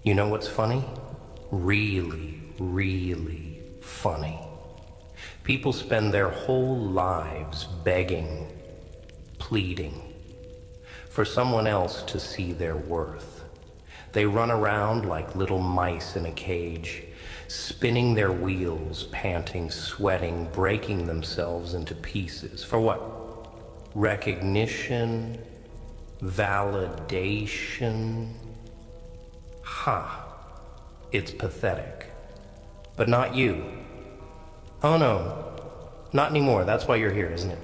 You know what's funny? Really, really funny. People spend their whole lives begging, pleading, for someone else to see their worth. They run around like little mice in a cage, spinning their wheels, panting, sweating, breaking themselves into pieces. For what? Recognition? Validation? It's pathetic. But not you. Oh no, not anymore. That's why you're here, isn't it?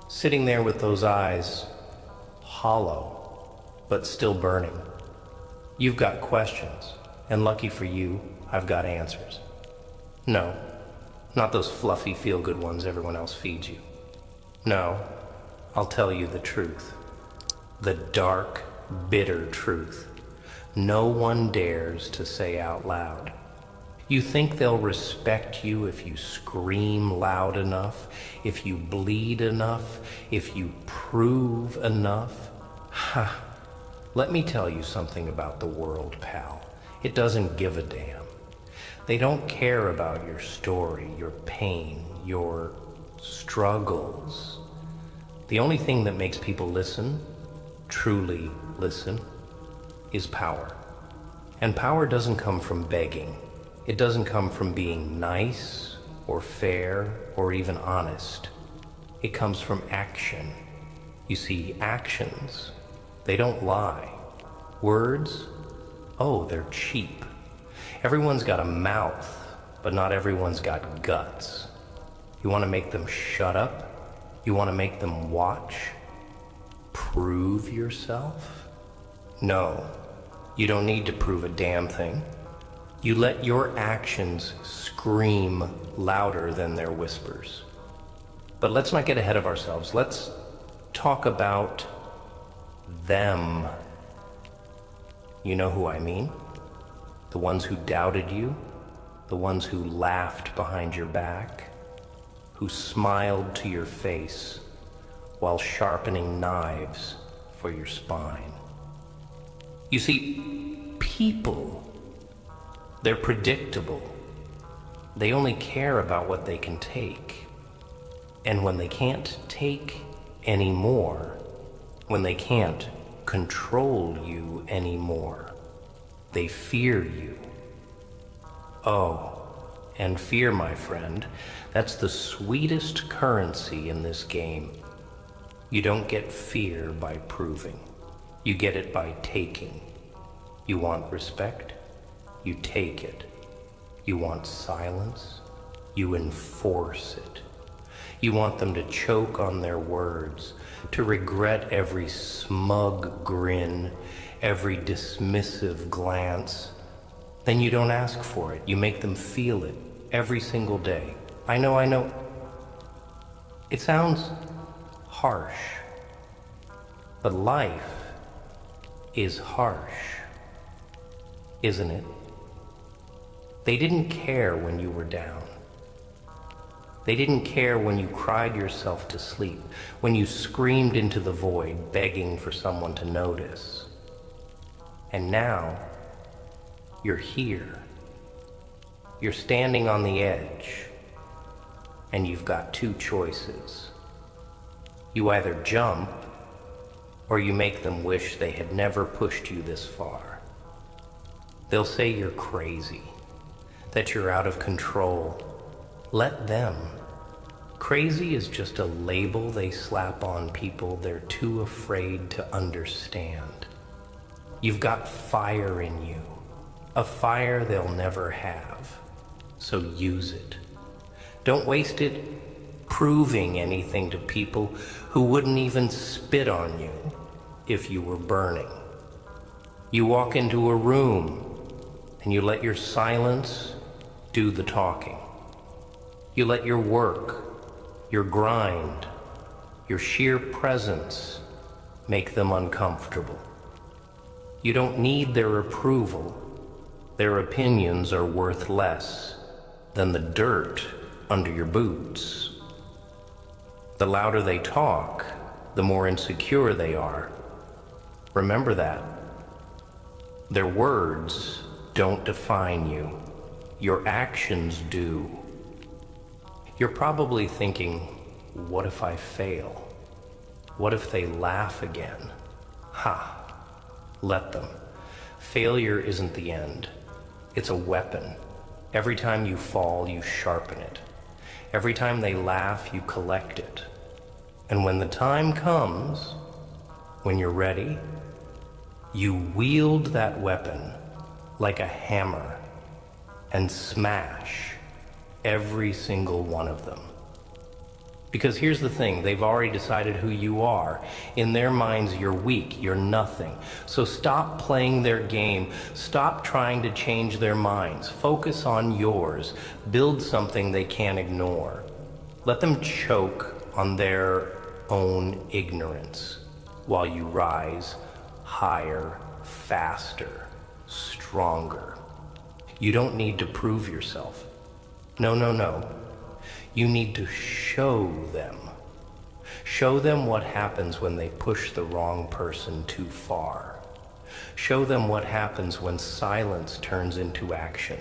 Sitting there with those eyes, hollow, but still burning. You've got questions, and lucky for you, I've got answers. No, not those fluffy feel-good ones everyone else feeds you. No, I'll tell you the truth. The dark, bitter truth. No one dares to say out loud. You think they'll respect you if you scream loud enough, if you bleed enough, if you prove enough? Let me tell you something about the world, pal. It doesn't give a damn. They don't care about your story, your pain, your struggles. The only thing that makes people listen, truly listen, is power. And power doesn't come from begging. It doesn't come from being nice or fair or even honest. It comes from action. You see, actions, they don't lie. Words, oh, they're cheap. Everyone's got a mouth, but not everyone's got guts. You want to make them shut up? You want to make them watch? Prove yourself? No, you don't need to prove a damn thing. You let your actions scream louder than their whispers. But let's not get ahead of ourselves. Let's talk about them. You know who I mean? The ones who doubted you, the ones who laughed behind your back, who smiled to your face while sharpening knives for your spine. You see, people, they're predictable. They only care about what they can take. And when they can't take anymore, when they can't control you anymore, they fear you. Oh, and fear, my friend, that's the sweetest currency in this game. You don't get fear by proving. You get it by taking. You want respect? You take it. You want silence? You enforce it. You want them to choke on their words, to regret every smug grin, every dismissive glance. Then you don't ask for it. You make them feel it every single day. I know. It sounds harsh, but life is harsh, isn't it? They didn't care when you were down. They didn't care when you cried yourself to sleep, when you screamed into the void, begging for someone to notice. And now, you're here. You're standing on the edge, and you've got two choices. You either jump, or you make them wish they had never pushed you this far. They'll say you're crazy, that you're out of control. Let them. Crazy is just a label they slap on people they're too afraid to understand. You've got fire in you, a fire they'll never have, so use it. Don't waste it proving anything to people who wouldn't even spit on you if you were burning. You walk into a room and you let your silence do the talking. You let your work, your grind, your sheer presence make them uncomfortable. You don't need their approval. Their opinions are worth less than the dirt under your boots. The louder they talk, the more insecure they are. Remember that. Their words don't define you. Your actions do. You're probably thinking, what if I fail? What if they laugh again? Ha! Let them. Failure isn't the end. It's a weapon. Every time you fall, you sharpen it. Every time they laugh, you collect it. And when the time comes, when you're ready, you wield that weapon like a hammer and smash every single one of them. Because here's the thing, they've already decided who you are. In their minds, you're weak, you're nothing. So stop playing their game. Stop trying to change their minds. Focus on yours. Build something they can't ignore. Let them choke on their own ignorance while you rise higher, faster, stronger. You don't need to prove yourself. No, no, no. You need to show them. Show them what happens when they push the wrong person too far. Show them what happens when silence turns into action.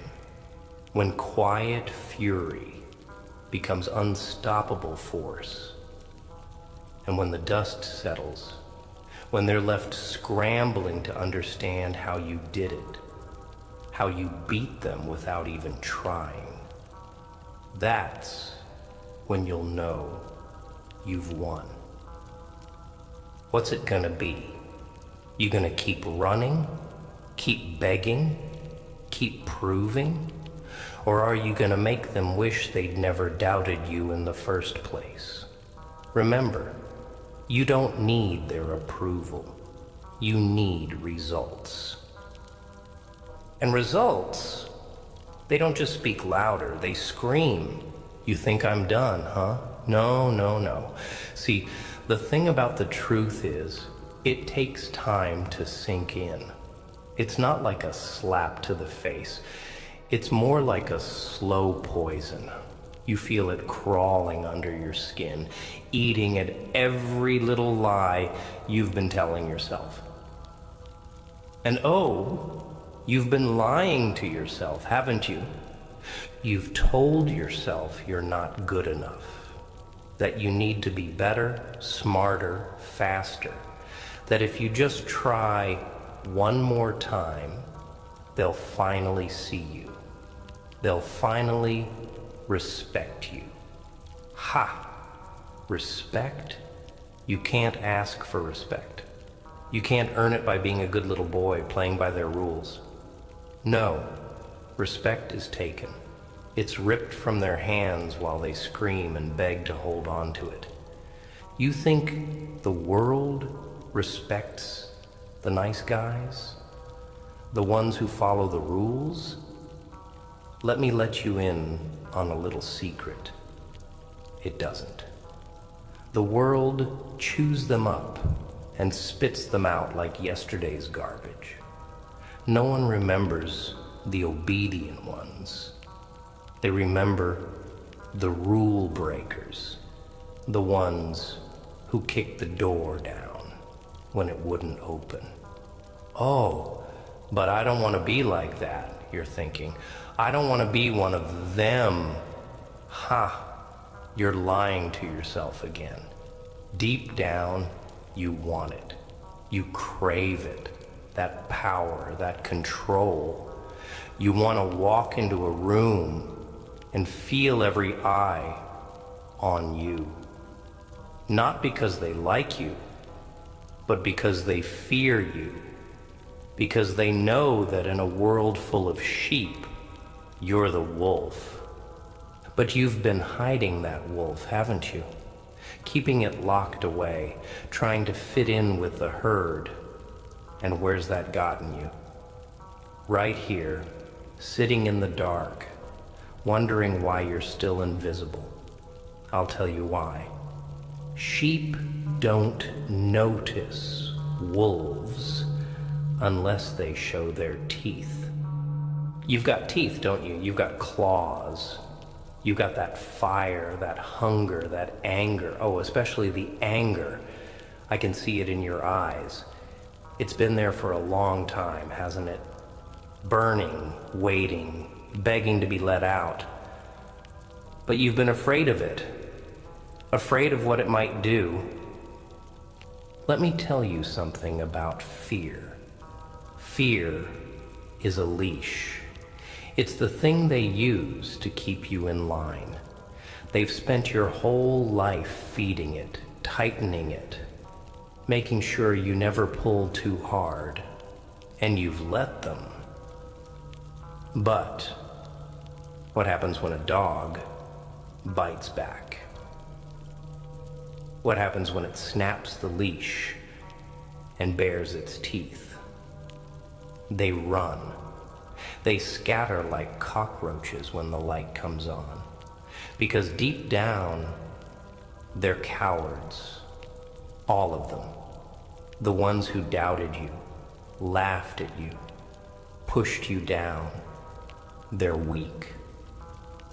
When quiet fury becomes unstoppable force. And when the dust settles, when they're left scrambling to understand how you did it, how you beat them without even trying, that's when you'll know you've won. What's it gonna be? You gonna keep running? Keep begging? Keep proving? Or are you gonna make them wish they'd never doubted you in the first place? Remember, you don't need their approval. You need results. And results, they don't just speak louder, they scream. You think I'm done, huh? No, no, no. See, the thing about the truth is, it takes time to sink in. It's not like a slap to the face. It's more like a slow poison. You feel it crawling under your skin, eating at every little lie you've been telling yourself. And oh, you've been lying to yourself, haven't you? You've told yourself you're not good enough, that you need to be better, smarter, faster, that if you just try one more time, they'll finally see you. They'll finally respect you. Ha! Respect? You can't ask for respect. You can't earn it by being a good little boy playing by their rules. No, respect is taken. It's ripped from their hands while they scream and beg to hold on to it. You think the world respects the nice guys? The ones who follow the rules? Let me let you in on a little secret. It doesn't. The world chews them up and spits them out like yesterday's garbage. No one remembers the obedient ones. They remember the rule breakers, the ones who kicked the door down when it wouldn't open. Oh, but I don't want to be like that, you're thinking. I don't want to be one of them. Ha! You're lying to yourself again. Deep down, you want it. You crave it. That power, that control. You want to walk into a room and feel every eye on you. Not because they like you, but because they fear you. Because they know that in a world full of sheep, you're the wolf. But you've been hiding that wolf, haven't you? Keeping it locked away, trying to fit in with the herd. And where's that gotten you? Right here, sitting in the dark, wondering why you're still invisible. I'll tell you why. Sheep don't notice wolves unless they show their teeth. You've got teeth, don't you? You've got claws. You've got that fire, that hunger, that anger. Oh, especially the anger. I can see it in your eyes. It's been there for a long time, hasn't it? Burning, waiting, begging to be let out. But you've been afraid of it, afraid of what it might do. Let me tell you something about fear. Fear is a leash. It's the thing they use to keep you in line. They've spent your whole life feeding it, tightening it, making sure you never pull too hard, and you've let them. But what happens when a dog bites back? What happens when it snaps the leash and bares its teeth? They run. They scatter like cockroaches when the light comes on, because deep down, they're cowards. All of them. The ones who doubted you, laughed at you, pushed you down. They're weak.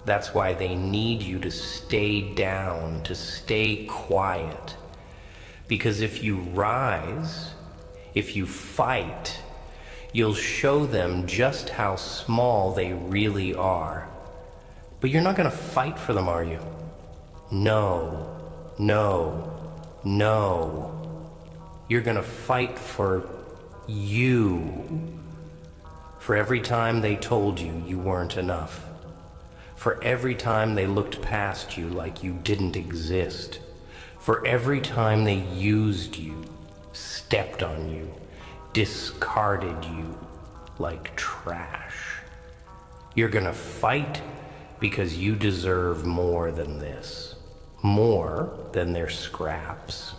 That's why they need you to stay down, to stay quiet. Because if you rise, if you fight, you'll show them just how small they really are. But you're not going to fight for them, are you? No, no, no. You're going to fight for you. For every time they told you you weren't enough. For every time they looked past you like you didn't exist. For every time they used you, stepped on you, discarded you like trash. You're going to fight because you deserve more than this. More than their scraps.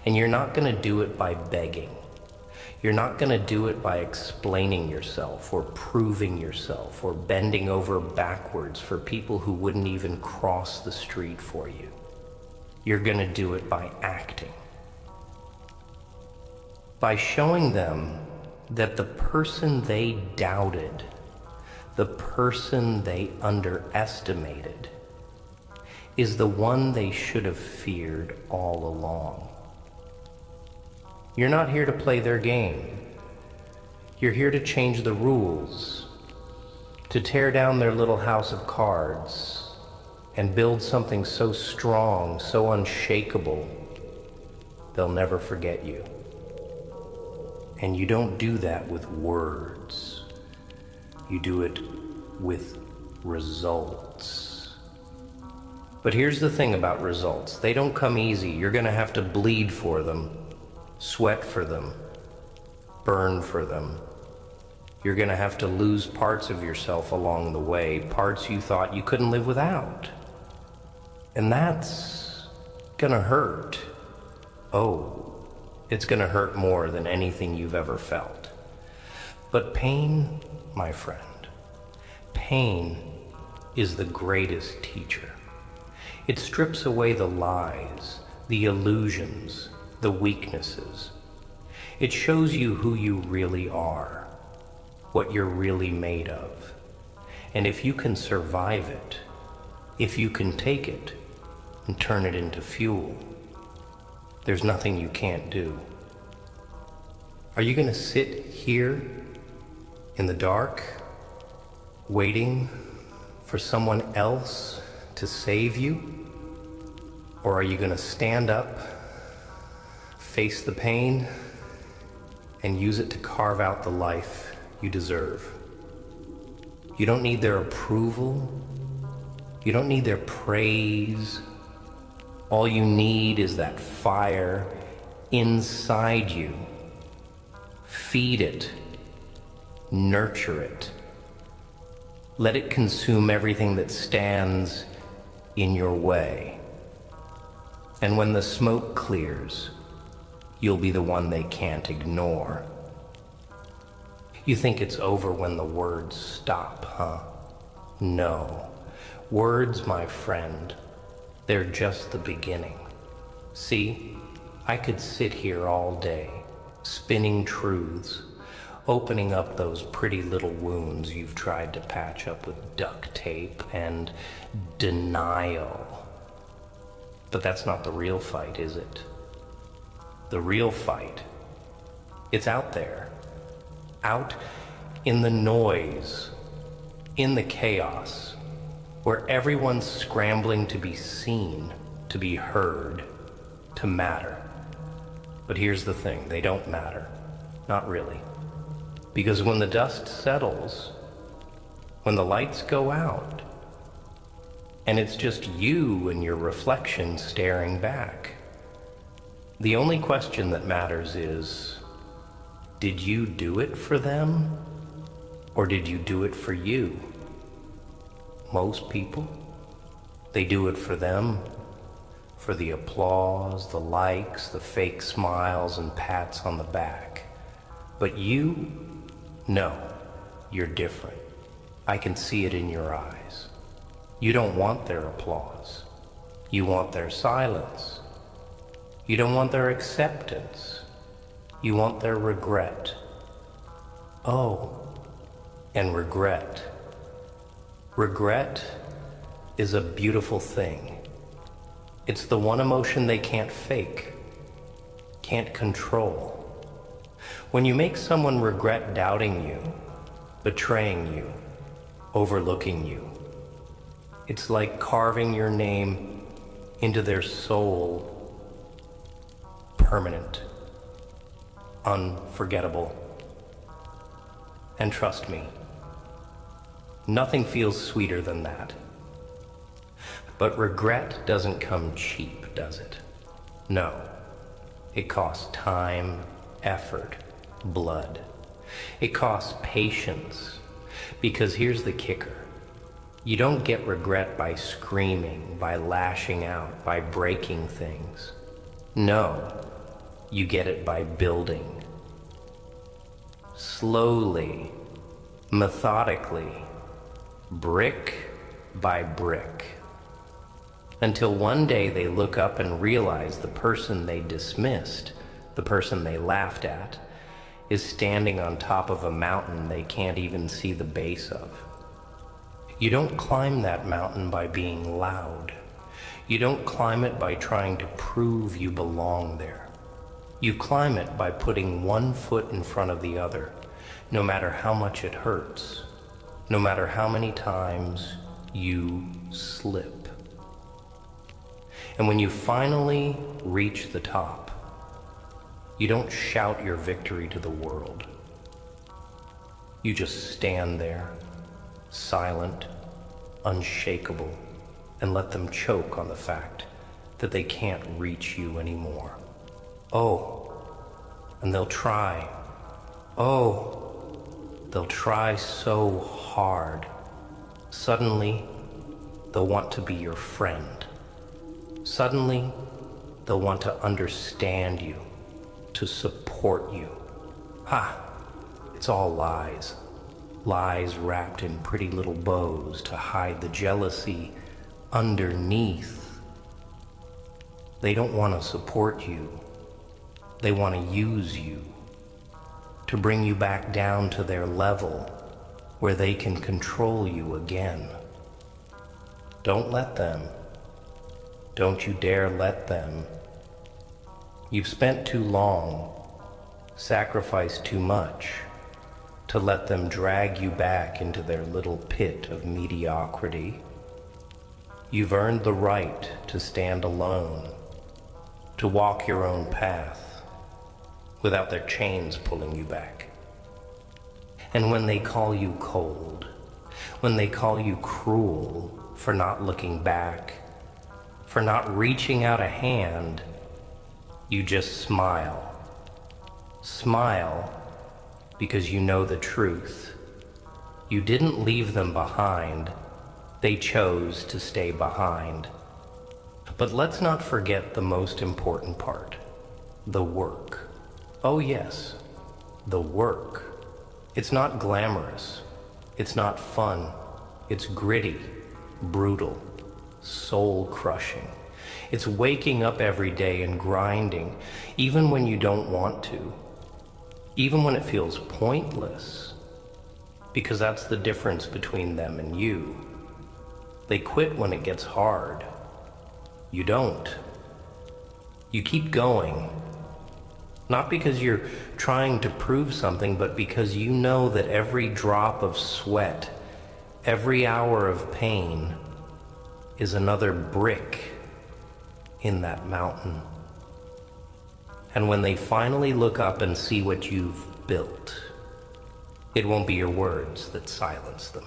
And you're not going to do it by begging. You're not going to do it by explaining yourself or proving yourself or bending over backwards for people who wouldn't even cross the street for you. You're going to do it by acting. By showing them that the person they doubted, the person they underestimated, is the one they should have feared all along. You're not here to play their game. You're here to change the rules, to tear down their little house of cards and build something so strong, so unshakable, they'll never forget you. And you don't do that with words. You do it with results. But here's the thing about results. They don't come easy. You're going to have to bleed for them. Sweat for them, burn for them. You're going to have to lose parts of yourself along the way, parts you thought you couldn't live without. And that's going to hurt. Oh, it's going to hurt more than anything you've ever felt. But pain, my friend, pain is the greatest teacher. It strips away the lies, the illusions, the weaknesses. It shows you who you really are, what you're really made of. And if you can survive it, if you can take it and turn it into fuel, there's nothing you can't do. Are you going to sit here in the dark, waiting for someone else to save you? Or are you going to stand up, face the pain, and use it to carve out the life you deserve? You don't need their approval. You don't need their praise. All you need is that fire inside you. Feed it. Nurture it. Let it consume everything that stands in your way. And when the smoke clears, you'll be the one they can't ignore. You think it's over when the words stop, huh? No. Words, my friend, they're just the beginning. See, I could sit here all day, spinning truths, opening up those pretty little wounds you've tried to patch up with duct tape and denial. But that's not the real fight, is it? The real fight It's out there, out in the noise, in the chaos, where everyone's scrambling to be seen, to be heard, to matter. But here's the thing, they don't matter. Not really. Because when the dust settles, when the lights go out, and it's just you and your reflection staring back, the only question that matters is, did you do it for them, or did you do it for you? Most people, they do it for them, for the applause, the likes, the fake smiles and pats on the back. But you, no, you're different. I can see it in your eyes. You don't want their applause. You want their silence. You don't want their acceptance. You want their regret. Oh, and regret. Regret is a beautiful thing. It's the one emotion they can't fake, can't control. When you make someone regret doubting you, betraying you, overlooking you, it's like carving your name into their soul. Permanent, unforgettable. And trust me, nothing feels sweeter than that. But regret doesn't come cheap, does it? No. It costs time, effort, blood. It costs patience. Because here's the kicker. You don't get regret by screaming, by lashing out, by breaking things. No. You get it by building. Slowly, methodically, brick by brick. Until one day they look up and realize the person they dismissed, the person they laughed at, is standing on top of a mountain they can't even see the base of. You don't climb that mountain by being loud. You don't climb it by trying to prove you belong there. You climb it by putting one foot in front of the other, no matter how much it hurts, no matter how many times you slip. And when you finally reach the top, you don't shout your victory to the world. You just stand there, silent, unshakable, and let them choke on the fact that they can't reach you anymore. Oh, and they'll try. Oh, they'll try so hard. Suddenly, they'll want to be your friend. Suddenly, they'll want to understand you, to support you. Ha! It's all lies. Lies wrapped in pretty little bows to hide the jealousy underneath. They don't want to support you. They want to use you, to bring you back down to their level where they can control you again. Don't let them. Don't you dare let them. You've spent too long, sacrificed too much to let them drag you back into their little pit of mediocrity. You've earned the right to stand alone, to walk your own path, without their chains pulling you back. And when they call you cold, when they call you cruel for not looking back, for not reaching out a hand, you just smile. Smile because you know the truth. You didn't leave them behind. They chose to stay behind. But let's not forget the most important part, the work. Oh yes, the work. It's not glamorous. It's not fun. It's gritty, brutal, soul-crushing. It's waking up every day and grinding, even when you don't want to, even when it feels pointless, because that's the difference between them and you. They quit when it gets hard. You don't. You keep going. Not because you're trying to prove something, but because you know that every drop of sweat, every hour of pain is another brick in that mountain. And when they finally look up and see what you've built, it won't be your words that silence them.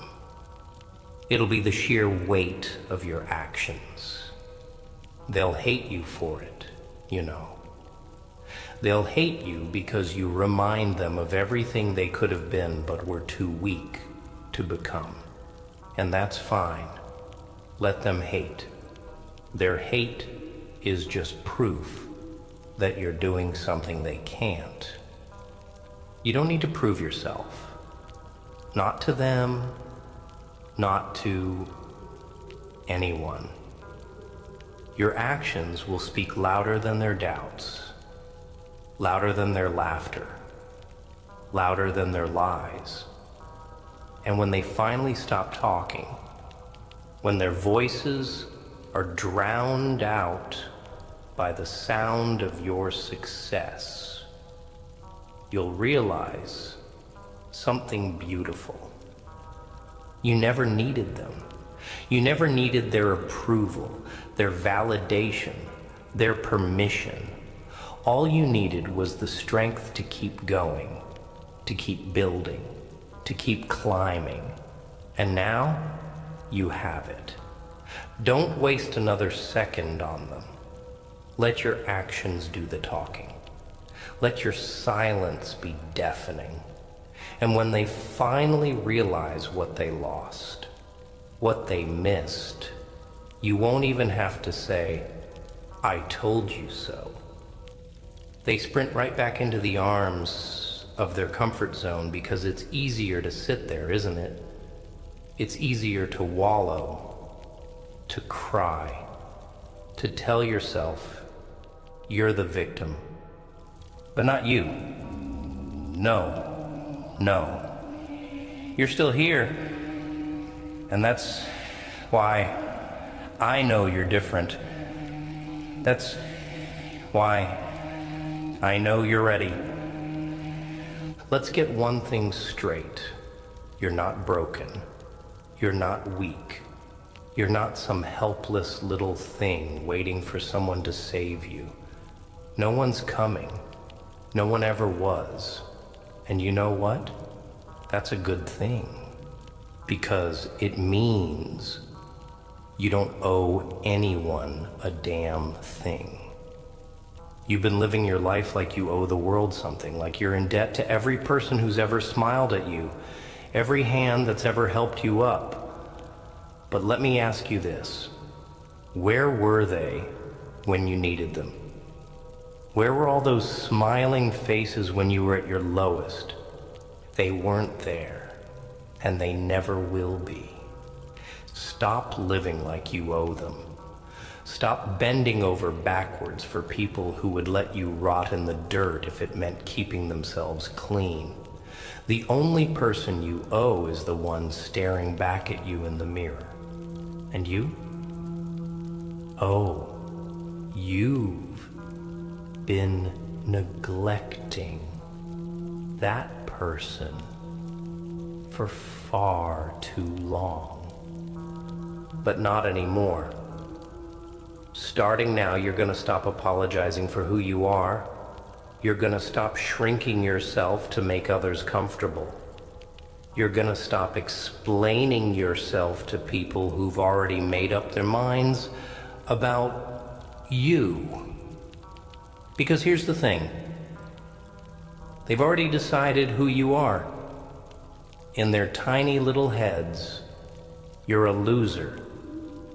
It'll be the sheer weight of your actions. They'll hate you for it, you know. They'll hate you because you remind them of everything they could have been but were too weak to become. And that's fine. Let them hate. Their hate is just proof that you're doing something they can't. You don't need to prove yourself. Not to them, not to anyone. Your actions will speak louder than their doubts, louder than their laughter, louder than their lies. And when they finally stop talking, when their voices are drowned out by the sound of your success, you'll realize something beautiful. You never needed them. You never needed their approval, their validation, their permission. All you needed was the strength to keep going, to keep building, to keep climbing. And now you have it. Don't waste another second on them. Let your actions do the talking. Let your silence be deafening. And when they finally realize what they lost, what they missed, you won't even have to say, "I told you so." They sprint right back into the arms of their comfort zone because it's easier to sit there, isn't it? It's easier to wallow, to cry, to tell yourself you're the victim. But not you. No. You're still here. And that's why I know you're different. That's why I know you're ready. Let's get one thing straight. You're not broken. You're not weak. You're not some helpless little thing waiting for someone to save you. No one's coming. No one ever was. And you know what? That's a good thing. Because it means you don't owe anyone a damn thing. You've been living your life like you owe the world something, like you're in debt to every person who's ever smiled at you, every hand that's ever helped you up. But let me ask you this. Where were they when you needed them? Where were all those smiling faces when you were at your lowest? They weren't there, and they never will be. Stop living like you owe them. Stop bending over backwards for people who would let you rot in the dirt if it meant keeping themselves clean. The only person you owe is the one staring back at you in the mirror. And you? Oh, you've been neglecting that person for far too long. But not anymore. Starting now, you're going to stop apologizing for who you are. You're going to stop shrinking yourself to make others comfortable. You're going to stop explaining yourself to people who've already made up their minds about you. Because here's the thing. They've already decided who you are. In their tiny little heads, you're a loser,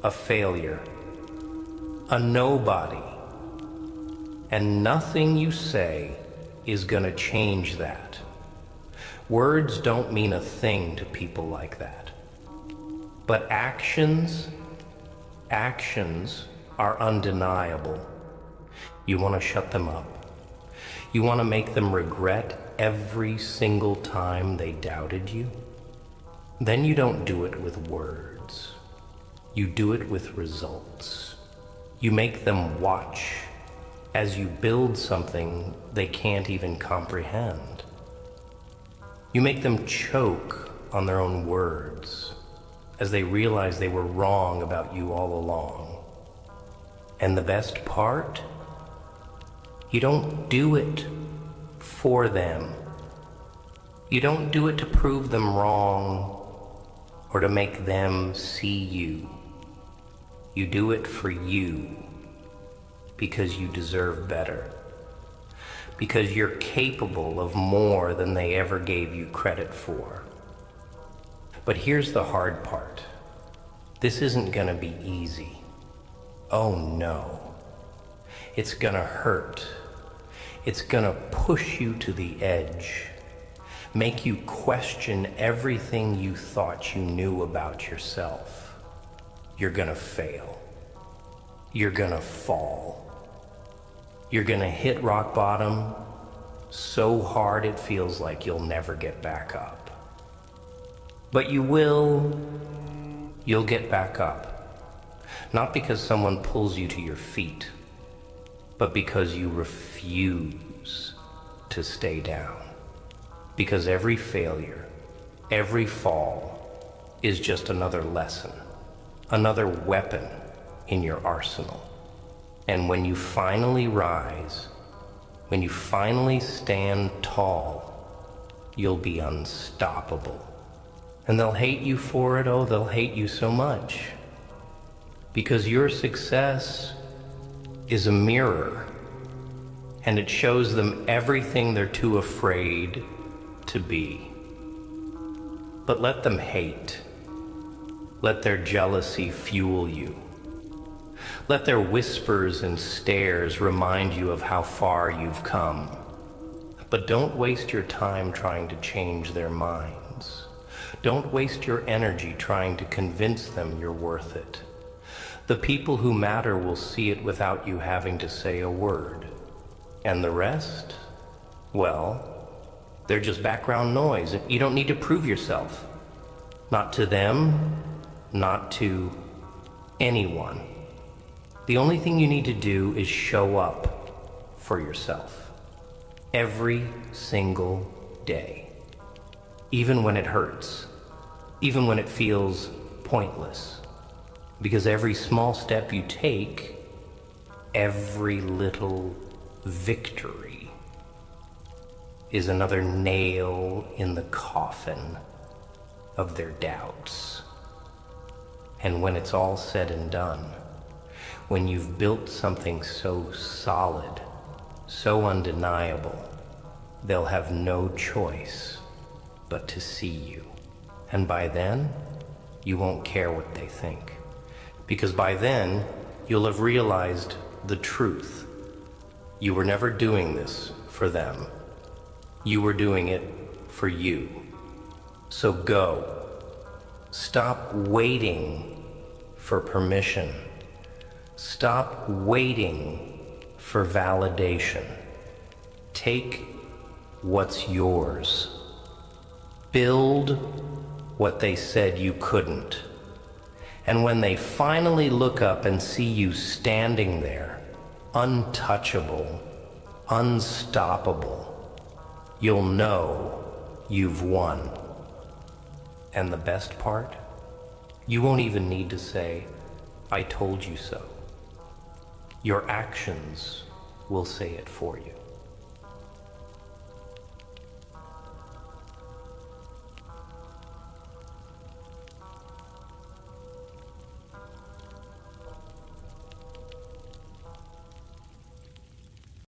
a failure, a nobody. And nothing you say is gonna change that. Words don't mean a thing to people like that. But actions are undeniable. You want to shut them up. You want to make them regret every single time they doubted you? Then you don't do it with words. You do it with results. You make them watch as you build something they can't even comprehend. You make them choke on their own words as they realize they were wrong about you all along. And the best part? You don't do it for them. You don't do it to prove them wrong or to make them see you. You do it for you because you deserve better. Because you're capable of more than they ever gave you credit for. But here's the hard part. This isn't gonna be easy. Oh no. It's gonna hurt. It's gonna push you to the edge. Make you question everything you thought you knew about yourself. You're gonna fail. You're gonna fall. You're gonna hit rock bottom so hard it feels like you'll never get back up. But you will. You'll get back up. Not because someone pulls you to your feet, but because you refuse to stay down. Because every failure, every fall is just another lesson, another weapon in your arsenal. And when you finally rise, when you finally stand tall, you'll be unstoppable. And they'll hate you for it, oh, they'll hate you so much. Because your success is a mirror, and it shows them everything they're too afraid to be. But let them hate. Let their jealousy fuel you. Let their whispers and stares remind you of how far you've come. But don't waste your time trying to change their minds. Don't waste your energy trying to convince them you're worth it. The people who matter will see it without you having to say a word. And the rest? Well, they're just background noise. You don't need to prove yourself. Not to them, not to anyone. The only thing you need to do is show up for yourself. Every single day. Even when it hurts. Even when it feels pointless. Because every small step you take, every little victory, is another nail in the coffin of their doubts. And when it's all said and done, when you've built something so solid, so undeniable, they'll have no choice but to see you. And by then, you won't care what they think. Because by then, you'll have realized the truth. You were never doing this for them. You were doing it for you. So go. Stop waiting for permission. Stop waiting for validation. Take what's yours. Build what they said you couldn't. And when they finally look up and see you standing there, untouchable, unstoppable, you'll know you've won. And the best part? You won't even need to say, "I told you so." Your actions will say it for you.